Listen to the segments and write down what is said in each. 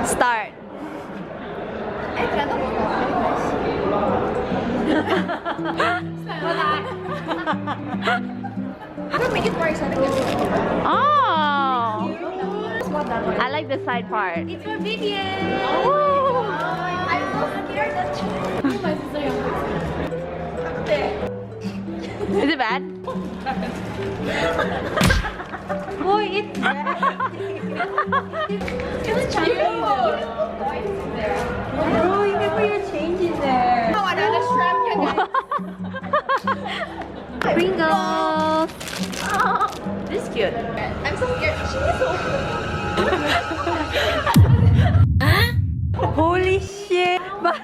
Start. Make it more exciting. Oh, I like the side part. It's for video. Oh. I'm so scared that my sister Is it bad? Boy, it's bad. It's Chinese. Bro, you can put your change in there. Oh, another strap, Pringles. Oh, this is cute. I'm so scared. She's so Holy shit! But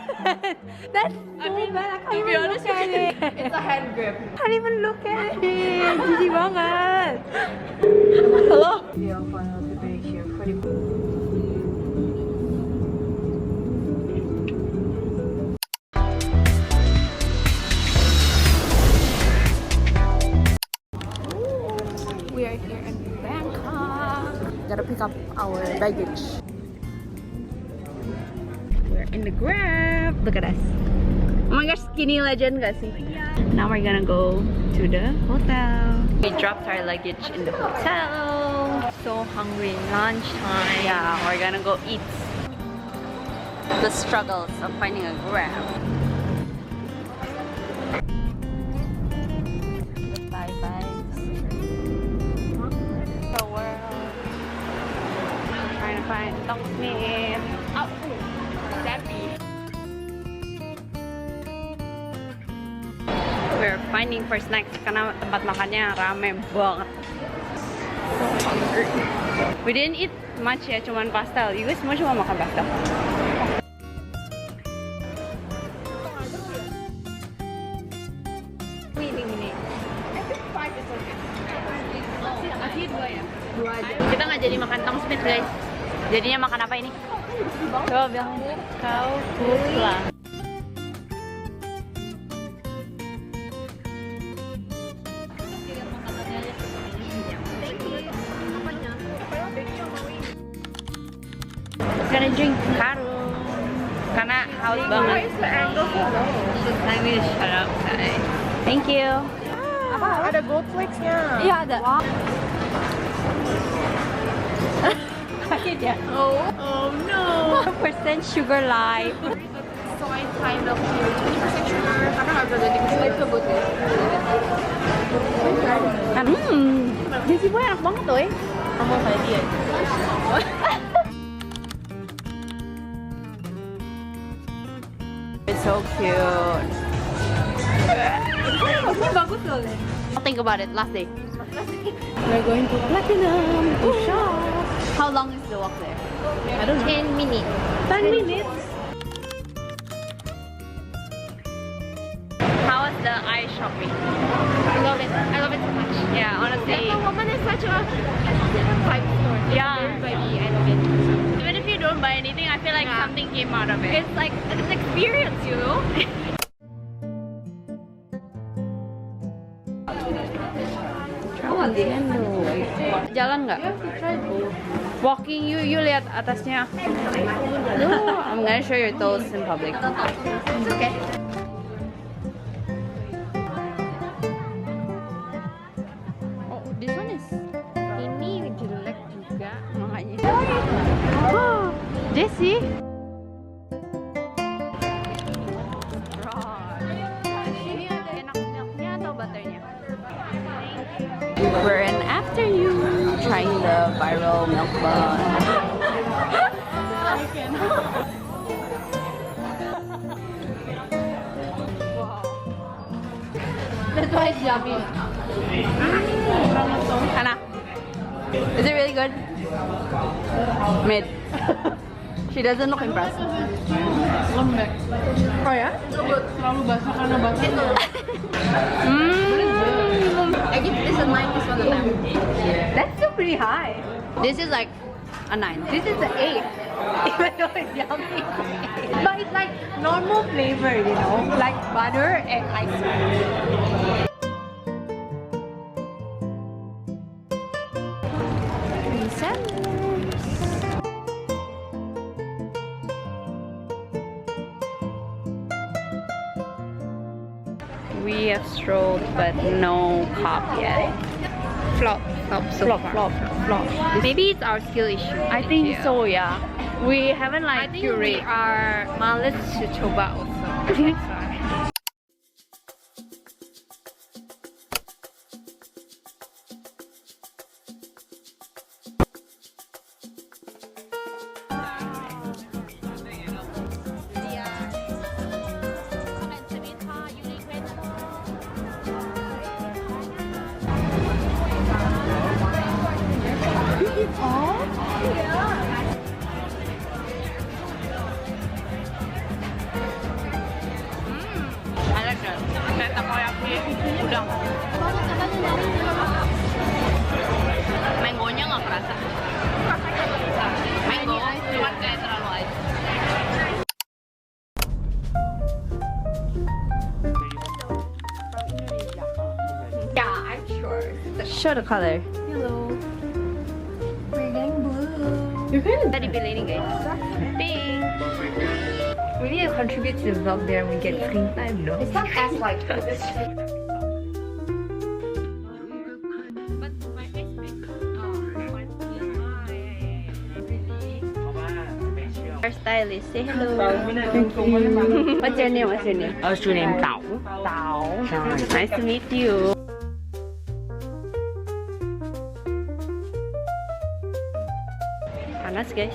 that's so bad. I can't even look at it. It's a hand grip. I can't even look at it. Jijik banget. Hello? We are here in Bangkok. Gotta pick up our baggage. We're in the Grab. Look at us. Oh my gosh, skinny legend gak sih? Now we're gonna go to the hotel. We dropped our luggage in the hotel. So hungry, lunchtime. Yeah, we're gonna go eat. The struggles of finding a Grab. Bye bye. The world. Trying to find Dong Smith. Oh, Zappy. We're finding for snacks karena tempat makannya rame banget. So hungry. We didn't eat much ya, cuman pastel. You guys semua cuma makan pastel. Ini. Kita nggak jadi makan Tong Smith guys. Jadinya makan apa ini? Coba bilang kau pulang. Gonna drink Karo karena haus banget. Let me shut up, guys. Thank you. Apa? Ada gold flakes-nya. Iya ada. Sakit ya? Oh no. 1% sugar light. Soy Thai milk tea, 20% sugar. Karena nggak bisa ganti slight kebut ya. Jesse boy enak banget tuh. Kamu kayak dia. It's so cute. Ini bagus loh. Think about it. Last day. We're going to Platinum to shop. How long is the walk there? I don't know. 10 minutes. 10 minutes. How was the eye shopping? I love it. I love it so much. Yeah, honestly. The woman is such a vibe store. Yeah. Very vibey. I love it. Even if you don't buy anything, I feel like something came out of it. It's like an experience, you know. Jalan nggak? Walking, you lihat atasnya. No, I'm gonna show your toes in public. It's okay. Oh, this one is ini jelek juga makanya. Oh, Jessie. Ini ada enak milknya atau butternya? We're in after you trying the viral milk bun. Wow. That's why it's yummy. Hannah, is it really good? Mid. She doesn't look impressed. Lembek. Oh ya? Terlalu basah karena basah. I give this a 9, this one a 10. That's still pretty high. This is like a 9. This is the 8. Even though it's yummy. But it's like normal flavor, you know? Like butter and ice cream. We have strolled, but no cop yet. Flop so far. Flop. Maybe it's our skill issue. I think so, yeah. We haven't I like think we curate. are males to coba also. That's why. I like that. Kayak takoyaki udang. Mangonya nggak kerasa. Mango cuma kayak terlalu aja. Yeah, I'm sure. Show the color. Hello. We're getting blue. You're kind of tadi pilih ini guys. Pink. We need to contribute to the vlog there and we get screen time, no? It's not as like this. But my face big. Our stylist, say hello. Thank you. What's your name? What's your name? What's your name? Tao. Tao. Nice to meet you. Panas guys.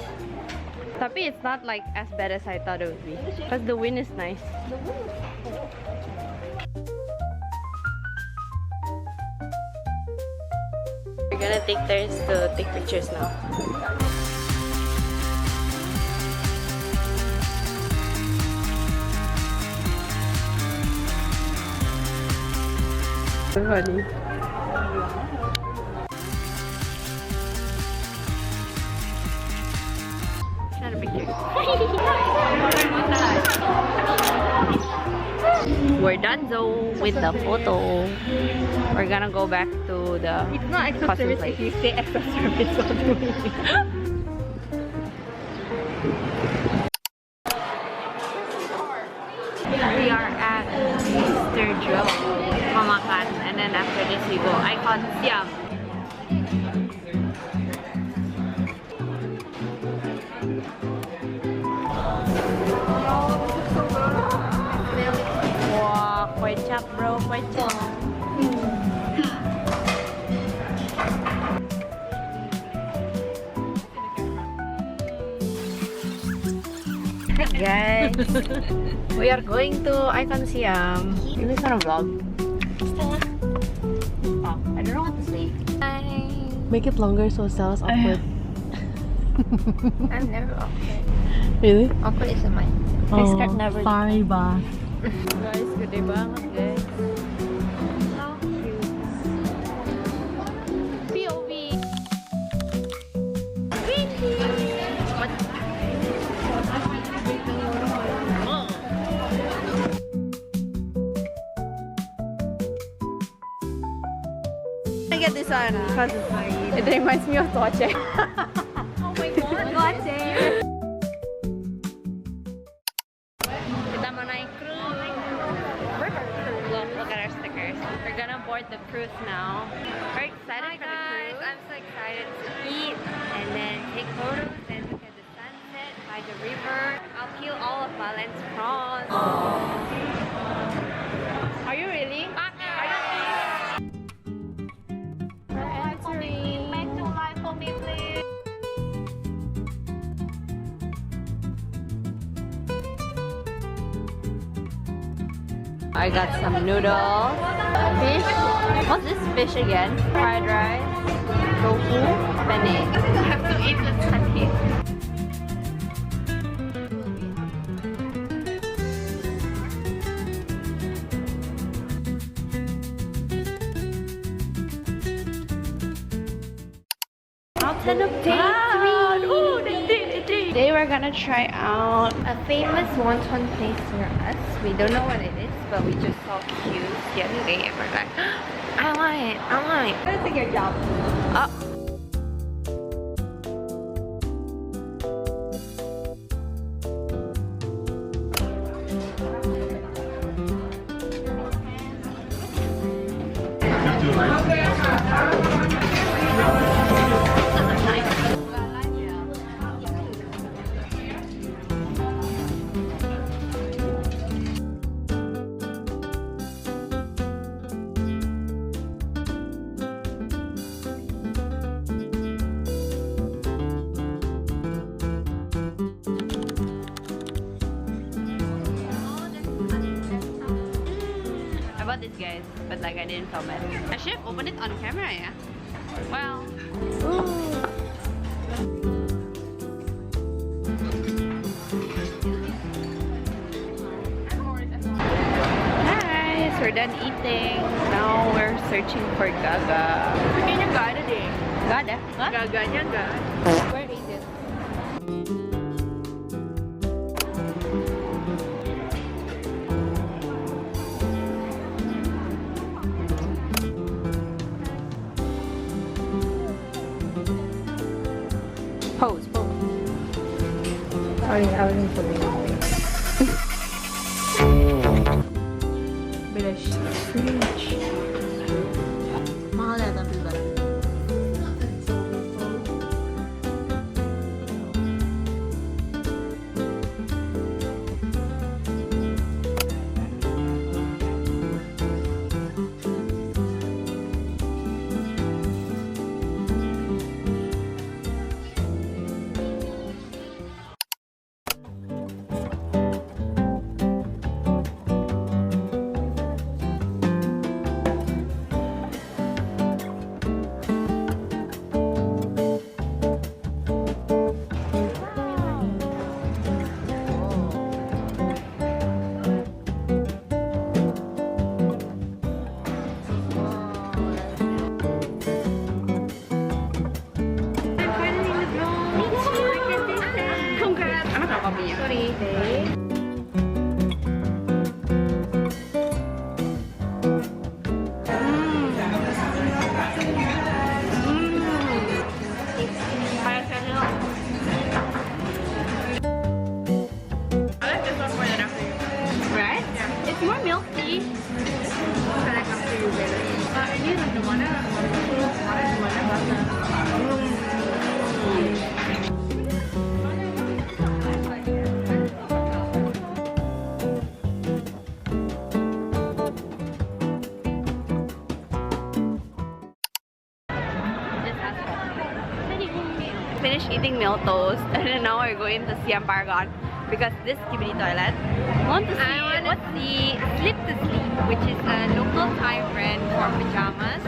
Tapi it's not like as bad as I thought it would be. Because the wind is nice. We're gonna take turns to take pictures now. So funny. Not a picture. We're done though with the photo. We're gonna go back to the It's not extra costume service place. if you say extra service while doing it. We are at Mr. Joe Mamakan, and then after this we go Icon Siam. Wow, quite chap bro, quite chap. Hi guys, we are going to Icon Siam. Is this on a vlog? Oh, I don't know what to say. Hi. Make it longer so Stella's awkward. I'm never awkward. Really? Awkward isn't mine. Oh, start never- sorry, boss. Guys, gede banget guys. How cute. POV. What? Oh. I get this one because it reminds me of Toche. Oh my god. Toche. Kita mau naik cruise. Look at our stickers. We're gonna board the cruise now. We're excited for the cruise. I'm so excited to eat and then take photos and look at the sunset by the river. I'll kill all of Valen's prawns. Are you really? Back to life for me, please. I got some noodles, fish. What's this fish again? Fried rice, tofu, penne. I have to eat the sunny. Mountain of day 3. Ooh, day 3. Today we're gonna try out A famous wonton place near us. We don't know what it is, but we just saw queues the other day and we're like, I want it, I want it. Let's take your job. up. bought this, guys, but like I didn't film it. I should have opened it on camera, yeah. Well. Nice, we're done eating. Now we're searching for Gaga. Kayaknya nggak ada deh. Gak ada? Gaganya nggak ada. Where is it? Pose, pose. Sorry, I wasn't filming. Beda fridge. Mahal ya tapi Bang. Sorry, right? Yeah. It's more milky. Ini gimana? Finished eating meal toast and then now we're going to Siam Paragon because this skibidi toilet. I want to see Sleep to Sleep, which is a local Thai brand for pajamas.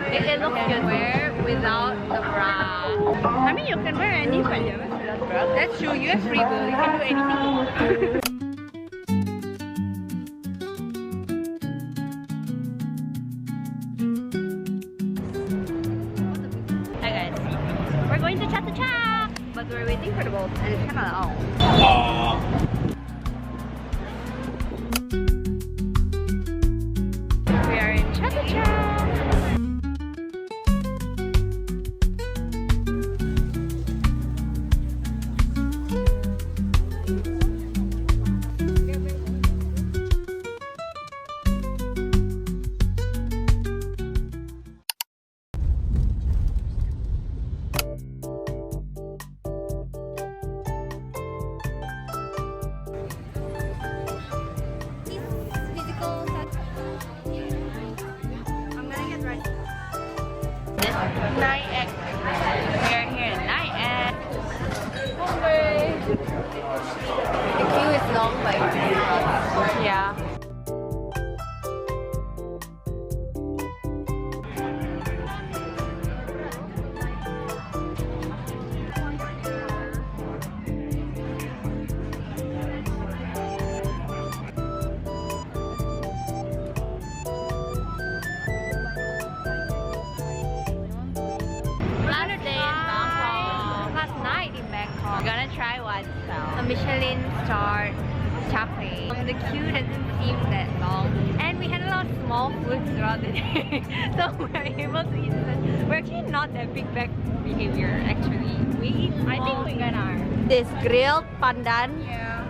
It looks good wear without the bra. I mean, you can wear any pajamas without bra. That's true. You have free will. You can do anything. Hi guys, we're going to Chatuchak, but we're waiting for the boat and it's kind of long. We are in Chatuchak. Nyaek. We are here in Nyaek. The queue is long, but Yeah. Another day in Bangkok. Last night in Bangkok. We're gonna try one a Michelin star chocolate. The queue doesn't seem that long, and we had a lot of small food throughout the day, so we're able to eat it. We're actually not that big back behavior. Actually, we eat. I think we are. This grilled pandan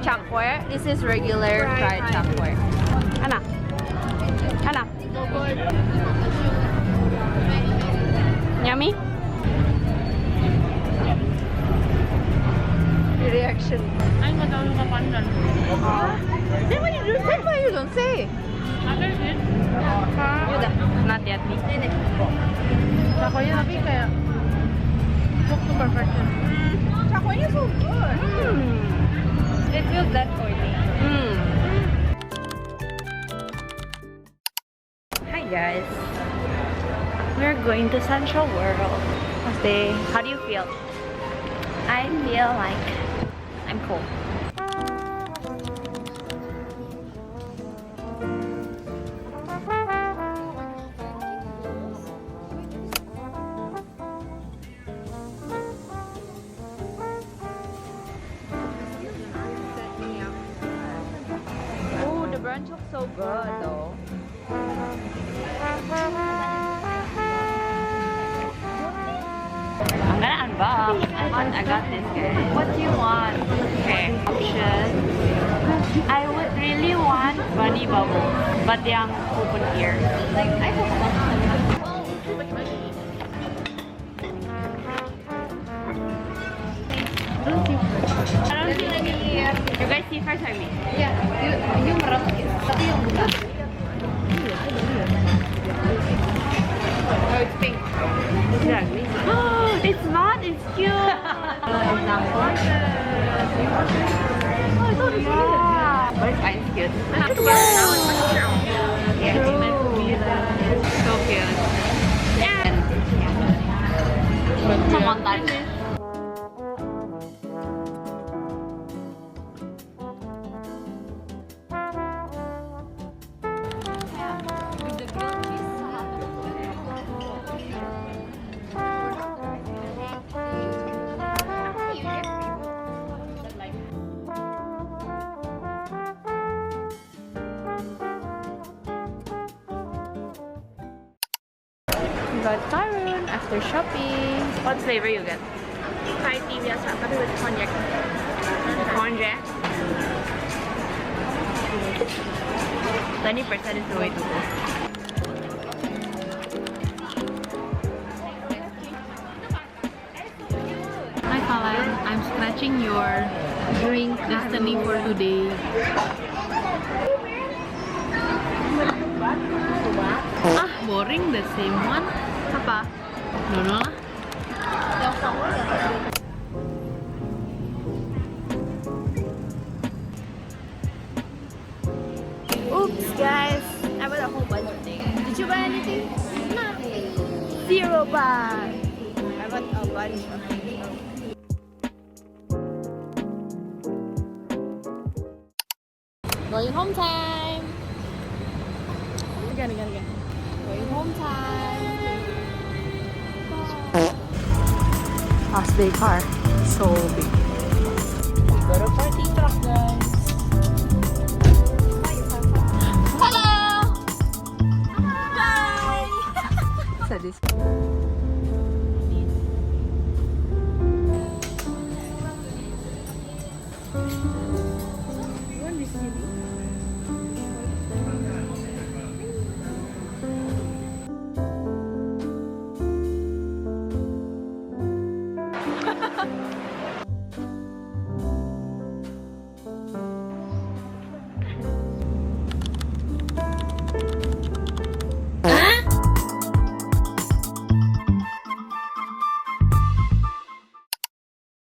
chakwe. This is regular fried chakwe. Anna, Anna. so good. Yummy. Your reaction. Ay, nggak tahu yung pandan. Then why you don't say? Ada sih. Udah, not yet. Chakonya tapi kayak cook to perfection. Chakonya so good. It feels that oily. Going to Central World. How do you feel? I feel like I'm cold. Oh, the brunch looks so good though. I'm gonna unbox. I got this, guys. What do you want? Okay, options. I would really want bunny bubbles, but they are open here. Like I don't see any. You guys see first or me? Yeah, you merah tapi yang buka. Oh, it's pink. Is it ugly? It's not. It's cute. Example. Oh, I thought it's cute. But it's fine. It's cute. Yeah, so cute. And some montage. Got Karun after shopping. What flavor you get? Thai tea biasa tapi with cognac. Cognac. 20% is the way to go. Hi Kalan, I'm scratching your drink destiny for today. Ah, boring, the same one. Apa? Dono lah. Oops, guys. I bought a whole bunch of things. Did you buy anything? Nothing. 0 baht. I bought a bunch of things. Going home time. Again. Going home time. Last day car. So big. We got a party truck, guys. Hello! Hi! So this.